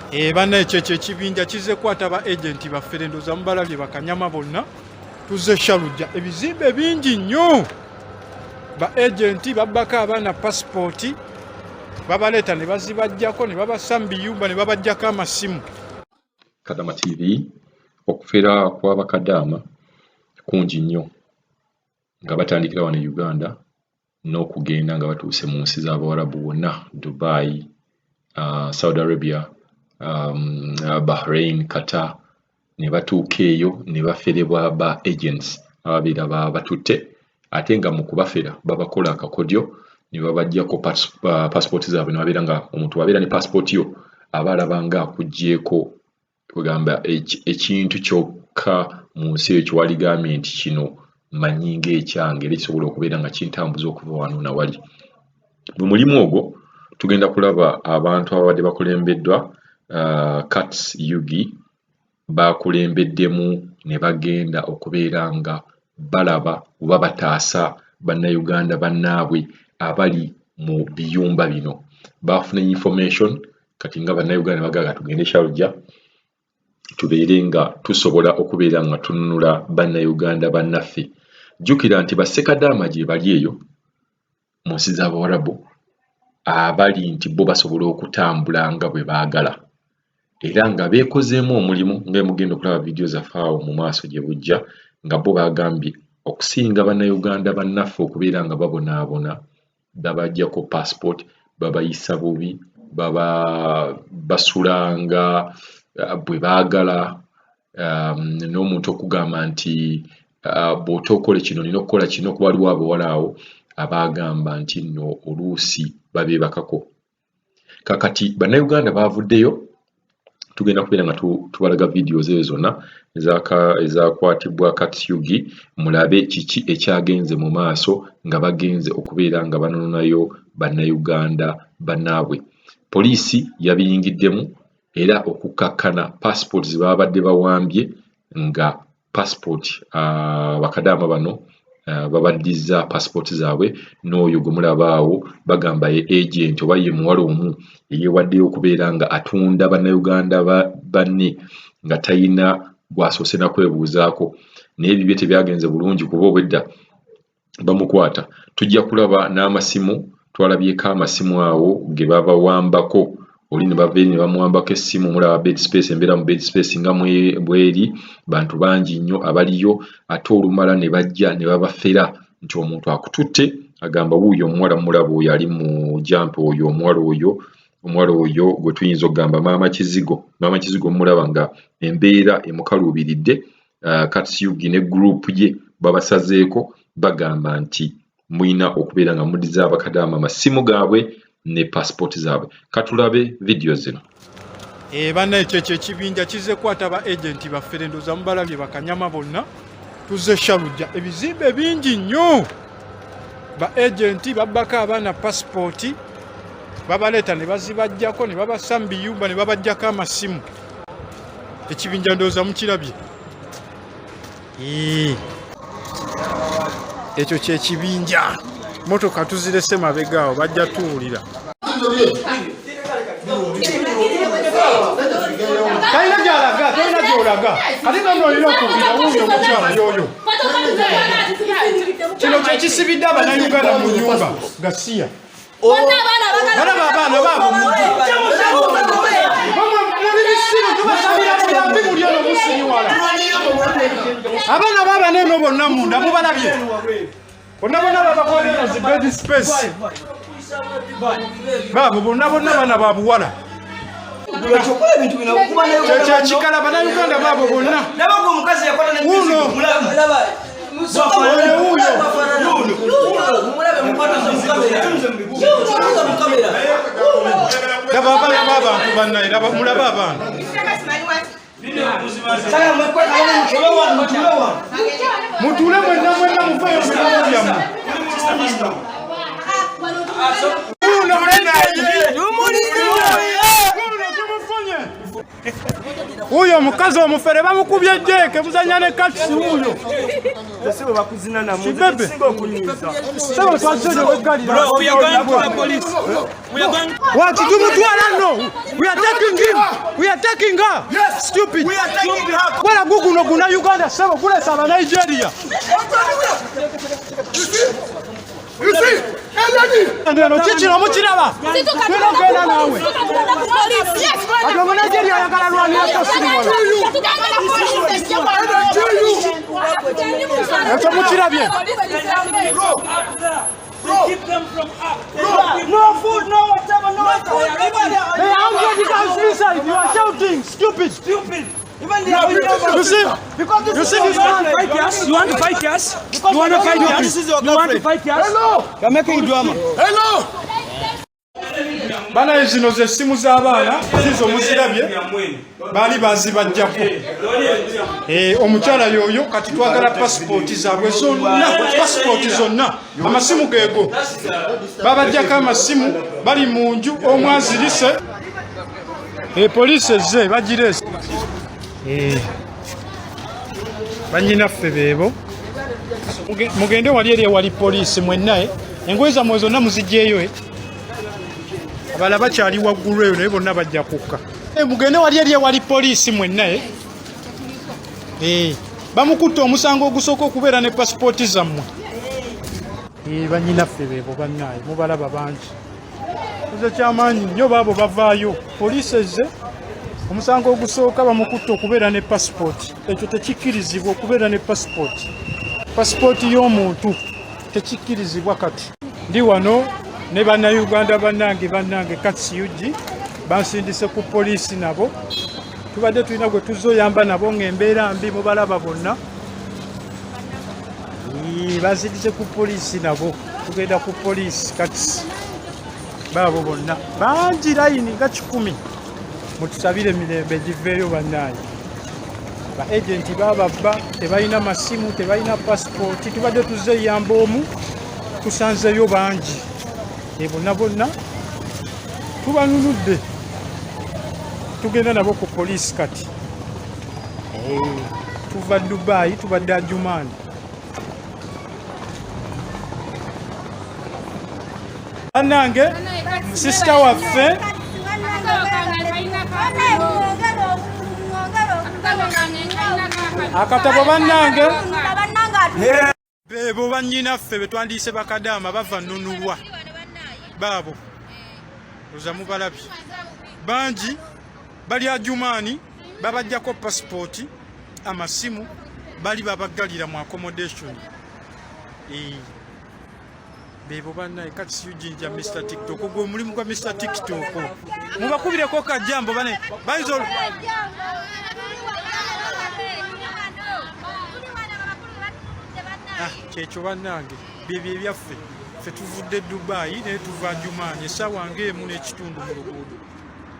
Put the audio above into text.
Bana ekyo ekibinja kize kwata ba agenti ba Ferendoza mubalabye bakanyama bonna tuze Shalujja ebizimbe bingi nnyo ba agenti babbaka abaana passport babaleta ne bazibajjako ne babassa mbiyumba ne babajjako amasimu. Kadama TV okufera kwa bakadama kungi nnyo nga batandikira wano Uganda n'okugenda nga batuuse mu nsi z'Abawarabu wonna Dubai, Saudi Arabia, Bahrain, Qatar ne batuuka eyo ne baferebwa ba agents ababeera batutte ate nga mu kubafera babakola akakodyo ne babajjako passport zaabwe ne babeera nga omuntu wabeera ne passport yo aba alabanga akugyeko kugamba ekintu kyokka mu nsi eyo kiwaligambye nti kino manyi ng'ekyange era kisobola okubeera nga kintambuza okuva wano na wali. Mu mulimu ogwo tugenda kulaba abantu ababadde bakulembeddwa Kats Yugi bakulembeddemu ne bagenda okubeera nga balaba oba bataasa bannayuganda bannaabwe abali mu biyumba bino. Baafuna information kati nga bannayuganda bagaaga tugende Shalujja tubeere nga tusobola okubeera nga tununula bannayuganda bannaffe. Jjukira nti bassekadaama gye bali eyo mu nsi z'Abawarabu abali nti bo basobola okutambula nga bwe baagala era nga beekozeemu omulimu nga mugenda okulaba vidiyo zaffe awo mu maaso gye bujja nga bo baagambye okusinga bannayuganda bannaffe okubeera nga babonaabona babajjako passport babayisa bubi basulanga bwe baagala n'omuntu okugamba nti bw'ota okole kino nina okukola kino kuba waliwo abawala awo abaagamba nti nno oluusi babeebakako. Kakati bannayuganda baavuddeyo tugenda kubeera nga tubalaga vidiyo ezo zonna ezakwatibwa Kats Yugi mulabe kiki ekyagenze mu maaso nga bagenze okubeera nga banonayo bannayuganda bannaabwe. Poliisi yabiyingiddemu era okukkakkana passport ze babadde bawambye nga passport bakadaama bano babaddiza passport zaabwe n'oyo gwe mulaba awo bagamba ye agent oba ye muwala omu eyeewaddeyo okubeera nga atunda bannayuganda banne nga talina gwasoose na kwebuuzaako naye ebibye tebyagenze bulungi kuba obwedda bamukwata. Tujja kulaba n'amasimu twalabyeko amasimu awo ge babawambako oli ne bava ne bamuwambako essimu mulaba bed space embeera mu bed space nga bweri bantu bangi nnyo abaliyo ate olumala ne bajja ne babafera nti omuntu akututte agamba wuuyo omuwala mulaba oyo ali mu jampa oyo omuwala oyo gwe tuyinza okugamba maama Kizigo mulaba nga embeera emukaluubiridde. Kats Yugi ne group ye babasazeeko bagamba nti muyina okubeera nga muddiza abakadaama amasimu gaabwe ne passport zaabwe. Katulabe vidiyo zino. Bana ekyo ekibinja kize kwata ba agenti ba Ferendoza mubalabye bakanyama bonna tuze Shalujja ebizimbe bingi nnyo ba agenti babbaka abaana passport babaleta ne bazibajjako ne babassa mbiyumba ne babajjako amasimu. Ekibinja ndowooza mukirabye. Ekyo kyekibinja motoka tuzirese mabegaawo bajja tuwulira. Talina gy'alaga tolina gy'olaga ate nga olina okubira wuuyo omukyala yoyo. Kino kyekisibidde abannayuganda mu nnyumba gasiya balaba abaana baabo abaana baabaneeno bonna munda mubalabye bonna babakolera zi bed space baabo bonna bana babuwala kyekikala bannayuganda baabo bonna laba abaana b'abantu bannaye mulaba abaana mutuule mwenna muveeyo mubibugo byammwe. Uyo omukazi omufere bamukubye ejjeeke muzanya ne Kats wuuyo. Sibo bakuzina na mu Kibebe. singo kunyiza. Sebo twasoje wegalira. Bro, we are going to the police. What you do no? We are taking him. We attacking her? Yes. Stupid. We are attacking her. Wala guguno guna Uganda sebo kule saba Nigeria. You see? Ndeno chichira muchiraba. Twino genda nawe. Adomo Nigeria yakala lwani yakosiri wala. Eto muchirabye. Keep them from up. No food, no whatever, no food. They are already inside. You are shouting. Stupid. Even the You see? You see this man? You want to fight us? You want to fight us? This is your You want to girlfriend. fight us? Hello. You're making drama. Hello. Bana zino ze simu z'abaana zizo muzirabye bali bazibajjako omukyala yoyo kati twagala passport zaabwe zonna amasimu geego babajjako amasimu bali mu nju omwazirise poliisi ezze bagireese bannyinaffe beebo mugende wali eri ewali poliisi mwennaye engoye zammwe zonna muzigyeyo abala bakyali waggulu eyo naye bonna bajja kukka mugende wali eri ewali poliisi mwennaye bamukutte omusango ogusooka okubeera ne pasipooti zammwe bannyinaffe beebo bannaye mubalaba bangi kize kyamaanyi nnyo baabo bavaayo poliisi ezze omusango ogusooka bamukutte okubeera ne pasipooti ekyo tekikkirizibwa okubeera ne pasipooti y'omuntu tekikkirizibwa kati ndi wano ne bannayuganda bannange katsiyugi bansindise ku poliisi nabo tubadde tulina gwe tuzoyamba nabo ng'embeera mbi mubalaba bonna bansindise ku poliisi nabo tugenda ku poliisi kati baabo bonna bangi layini nga 100 mutusabire emirembe giveeyo bannaye ba agenti bababba tebalina masimu tebalina pasipooti tubadde tuzeyamba omu tusanzeyo bangi bonna tubanunudde tugenda nabo ku poliisi kati tuva Dubai tubadde Adjumani bannange sisita waffe akatabo bannange beebo bannyinaffe betwandiise bakadaama bava nnunulwa baabo oza mubalabye bangi bali Adjumani babajjako pasipooti amasimu bali babaggalira mu accommodation beebo bannaye kati siyujinja Mr. TikTok ogwo omulimu gwa Mr. TikTok mubakubireko kajambo bane bayinza kyekyo bannange byebyo ebyaffe ffe tuvudde Dubai naye tuva Adjumani essaawa ng'emu n'ekitundu mu luguudo